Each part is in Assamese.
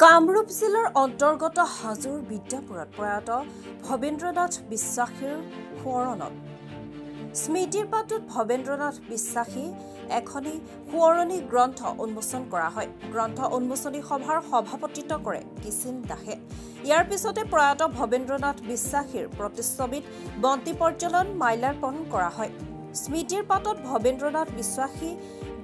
কামৰূপ জিলাৰ অন্তৰ্গত হাজোৰ বিদ্যাপুৰত প্ৰয়াত ভৱেন্দ্ৰনাথ বিশ্বাসীৰ সোঁৱৰণত স্মৃতিৰ পাতত ভৱেন্দ্ৰনাথ বিশ্বাসী এখনি সোঁৱৰণী গ্ৰন্থ উন্মোচন কৰা হয়। গ্ৰন্থ উন্মোচনী সভাৰ সভাপতিত্ব কৰে কিচিন দাসে। ইয়াৰ পিছতে প্ৰয়াত ভৱেন্দ্ৰনাথ বিশ্বাসীৰ প্ৰতিচ্ছবিত বন্তি প্ৰজ্বলন মাল্যাৰ্পণ কৰা হয়। স্মৃতিৰ পাতত ভৱেন্দ্ৰনাথ বিশ্বাসী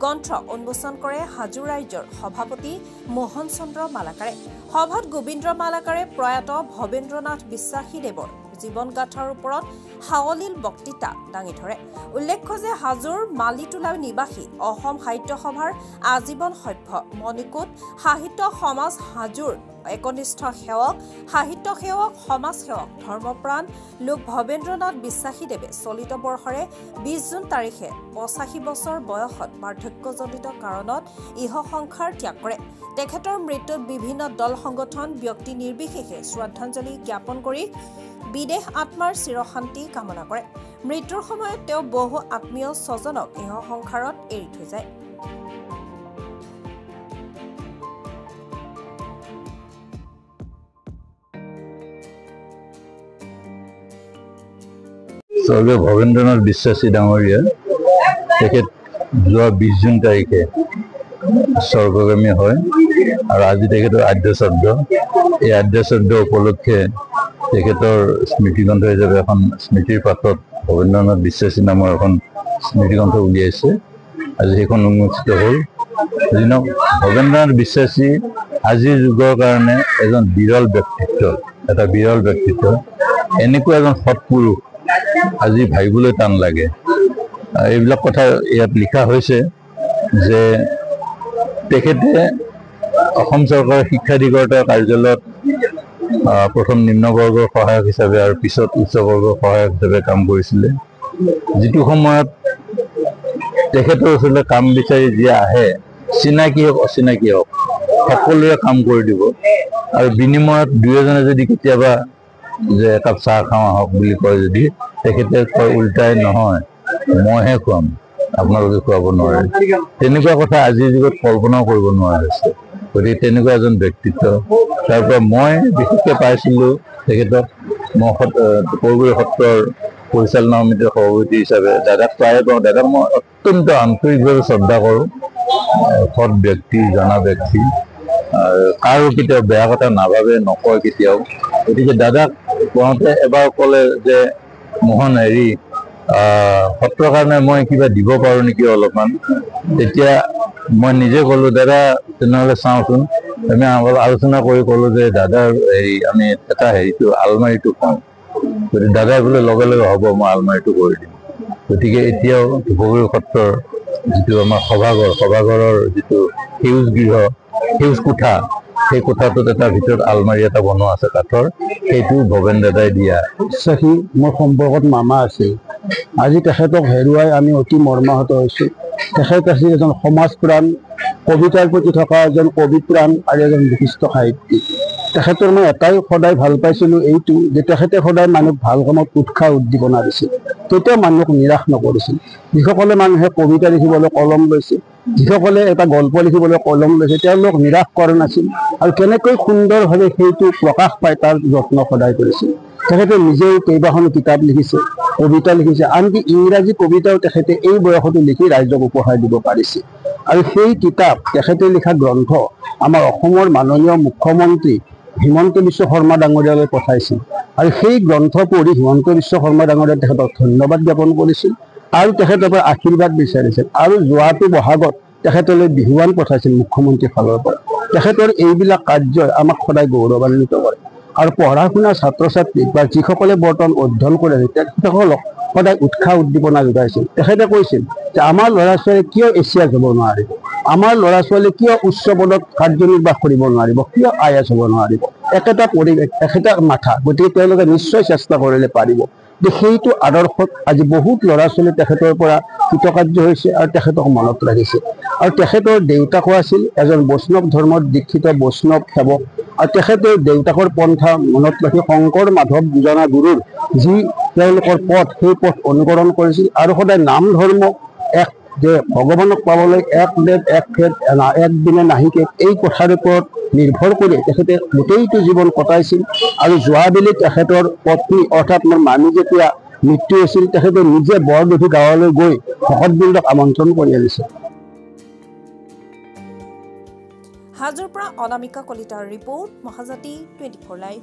গ্ৰন্থ উন্মোচন কৰে হাজো ৰাইজৰ সভাপতি মোহন চন্দ্ৰ মালাকাৰে। সভাত গোবিন্দ মালাকাৰে প্ৰয়াত ভৱেন্দ্ৰনাথ বিশ্বাসী দেৱৰ জীৱনগাথাৰ ওপৰত সাৱলীল বক্তৃতা দাঙি ধৰে। উল্লেখ্য যে হাজোৰ মালিতোলা নিবাসী অসম সাহিত্য সভাৰ আজীৱন সভ্য মণিকোট সাহিত্য সমাজ হাজোৰ একনিষ্ঠ সেৱক সাহিত্য সেৱক সমাজ সেৱক ধৰ্মপ্ৰাণ লোক ভৱেন্দ্ৰনাথ বিশ্বাসীদেৱে চলিত বৰ্ষৰে 20 জুন তাৰিখে 85 বছৰ বয়সত বাৰ্ধক্যজনিত কাৰণত ইহ সংসাৰ ত্যাগ কৰে। তেখেতৰ মৃত্যুত বিভিন্ন দল সংগঠন ব্যক্তি নিৰ্বিশেষে শ্ৰদ্ধাঞ্জলি জ্ঞাপন কৰি বিদেশ আত্মাৰ চিৰশান্তি কামনা কৰে। মৃত্যুৰ সময়ত তেওঁ বহু আত্মীয় স্বজনক ইহ সংসাৰত এৰি থৈ যায়। স্বৰ্গীয় ভৱেন্দ্ৰনাথ বিশ্বাসী ডাঙৰীয়া তেখেত যোৱা 20 জুন তাৰিখে স্বৰ্গগামী হয় আৰু আজি তেখেতৰ আদ্য শ্ৰাদ্ধ। এই আদ্য শ্ৰাদ্ধ উপলক্ষে তেখেতৰ স্মৃতিগ্ৰন্থ হিচাপে এখন স্মৃতিৰ পাতত ভৱেন্দ্ৰনাথ বিশ্বাসী নামৰ এখন স্মৃতিগ্ৰন্থ উলিয়াইছে। আজি সেইখন উন্মোচিত হ'ল। ভৱেন্দ্ৰনাথ বিশ্বাসী আজিৰ যুগৰ কাৰণে এজন বিৰল ব্যক্তিত্ব, এটা বিৰল ব্যক্তিত্ব। এনেকুৱা এজন সৎপুৰুষ আজি ভাবিবলৈ টান লাগে। এইবিলাক কথা ইয়াত লিখা হৈছে যে তেখেতে অসম চৰকাৰৰ শিক্ষাধিকৰ্তা কাৰ্যালয়ত প্ৰথম নিম্নবৰ্গৰ সহায়ক হিচাপে আৰু পিছত উচ্চবৰ্গৰ সহায়ক হিচাপে কাম কৰিছিলে। যিটো সময়ত তেখেতৰ ওচৰলৈ কাম বিচাৰি যি আহে, চিনাকি হওক অচিনাকি হওক, সকলোৰে কাম কৰি দিব আৰু বিনিময়ত দুই এজনে যদি কেতিয়াবা যে একাপ চাহ খাওঁ আহক বুলি কয়, যদি তেখেতে কয় উল্টাই নহয় মইহে খুৱাম, আপোনালোকে খুৱাব নোৱাৰে। তেনেকুৱা কথা আজিৰ যুগত কল্পনাও কৰিব নোৱাৰা হৈছে। গতিকে তেনেকুৱা এজন ব্যক্তিত্ব। তাৰ পৰা মই বিশেষকৈ পাইছিলোঁ তেখেতক, মই পৰগুৰি সত্ৰৰ পৰিচালনা সমিতিৰ সভাপতি হিচাপে দাদাক প্ৰায়ে পাওঁ। দাদাক মই অত্যন্ত আন্তৰিকভাৱে শ্ৰদ্ধা কৰোঁ। সৎ ব্যক্তি, জনা ব্যক্তি, কাৰো কেতিয়াও বেয়া কথা নাভাবে, নকয় কেতিয়াও। গতিকে দাদাক কওঁতে এবাৰ ক'লে যে মোহন সত্ৰৰ কাৰণে মই কিবা দিব পাৰোঁ নেকি অলপমান। তেতিয়া মই নিজে ক'লোঁ দাদা তেনেহ'লে চাওঁচোন। আমি আলোচনা কৰি ক'লোঁ যে দাদাৰ আমি এটা আলমাৰিটো পাওঁ। গতিকে দাদাই বোলে লগে লগে হ'ব, মই আলমাৰিটো কৰি দিম। গতিকে এতিয়াও বগৰী সত্ৰৰ যিটো আমাৰ সভাঘৰৰ যিটো সেউজ গৃহ, সেউজ কোঠা, সেই কোঠাটোত এটা ভিতৰত আলমাৰি এটা বনোৱা আছে কাঠৰ, সেইটো ভৱেন দাদাই দিয়া। বিশ্বাসী মোৰ সম্পৰ্কত মামা আছিল। আজি তেখেতক হেৰুৱাই আমি অতি মৰ্মাহত হৈছোঁ। তেখেত আছিল এজন সমাজপ্ৰাণ, কবিতাৰ প্ৰতি থকা এজন কবিপ্ৰাণ আৰু এজন বিশিষ্ট সাহিত্যিক। তেখেতৰ মই এটাই সদায় ভাল পাইছিলোঁ, এইটো যে তেখেতে সদায় মানুহক ভাল কামত উৎসাহ উদ্দীপনা দিছিল, কেতিয়াও মানুহক নিৰাশ নকৰিছিল। যিসকলে মানুহে কবিতা লিখিবলৈ কলম লৈছে, যিসকলে এটা গল্প লিখিবলৈ কলম লৈছে, তেওঁলোক নিৰাশ কৰা নাছিল আৰু কেনেকৈ সুন্দৰভাৱে সেইটো প্ৰকাশ পায় তাৰ যত্ন সদায় কৰিছিল। তেখেতে নিজেও কেইবাখনো কিতাপ লিখিছে, কবিতা লিখিছে, আনকি ইংৰাজী কবিতাও তেখেতে এই বয়সতো লিখি ৰাইজক উপহাৰ দিব পাৰিছে। আৰু সেই কিতাপ, তেখেতে লিখা গ্ৰন্থ আমাৰ অসমৰ মাননীয় মুখ্যমন্ত্ৰী হিমন্ত বিশ্ব শৰ্মা ডাঙৰীয়ালৈ পঠাইছিল আৰু সেই গ্ৰন্থ পঢ়ি হিমন্ত বিশ্ব শৰ্মা ডাঙৰীয়াই তেখেতক ধন্যবাদ জ্ঞাপন কৰিছিল আৰু তেখেতৰ পৰা আশীৰ্বাদ বিচাৰিছিল। আৰু যোৱাটো বহাগত তেখেতলৈ বিহুৱান পঠাইছিল মুখ্যমন্ত্ৰীৰ ফালৰ পৰা। তেখেতৰ এইবিলাক কাৰ্যই আমাক সদায় গৌৰৱান্বিত কৰে আৰু পঢ়া শুনা ছাত্ৰ ছাত্ৰীক বা যিসকলে বৰ্তমান অধ্যয়ন কৰি আছে তেখেতসকলক সদায় উৎসাহ উদ্দীপনা যোগাইছিল। তেখেতে কৈছিল যে আমাৰ ল'ৰা ছোৱালীয়ে কিয় এছিয়াছ হ'ব নোৱাৰিব, আমাৰ ল'ৰা ছোৱালীয়ে কিয় উচ্চ পদত কাৰ্যনিৰ্বাহ কৰিব নোৱাৰিব, কিয় IAS হ'ব নোৱাৰিব। একেটা পৰিৱেশ, একেটা মাথা, গতিকে তেওঁলোকে নিশ্চয় চেষ্টা কৰিলে পাৰিব। সেইটো আদৰ্শত আজি বহুত ল'ৰা ছোৱালী তেখেতৰ পৰা কৃতকাৰ্য হৈছে আৰু তেখেতক মনত ৰাখিছে। আৰু তেখেতৰ দেউতাকো আছিল এজন বৈষ্ণৱ ধৰ্মত দীক্ষিত বৈষ্ণৱ সেৱক আৰু তেখেতৰ দেউতাকৰ পন্থা মনত ৰাখি শংকৰ মাধৱ দুজনা গুৰুৰ যি তেওঁলোকৰ পথ, সেই পথ অনুকৰণ কৰিছিল আৰু সদায় নাম ধৰ্ম এক যে ভগৱানক পাবলৈ এক দেৱ এক খেত একদিনে নাহিকে এই কথাৰ ওপৰত নিৰ্ভৰ কৰি তেখেতে গোটেইটো জীৱন কটাইছিল আৰু যোৱাবেলি তেখেতৰ পত্নী অৰ্থাৎ মোৰ মামী যেতিয়া মৃত্যু হৈছিল তেখেতে নিজে বৰদুঠি গাঁৱলৈ গৈ ভকতবৃন্দক আমন্ত্ৰণ কৰি আনিছিল। হাজোৰ পৰা অনামিকা কলিতাৰ ৰিপৰ্ট, মহাজাতি 24 লাইভ।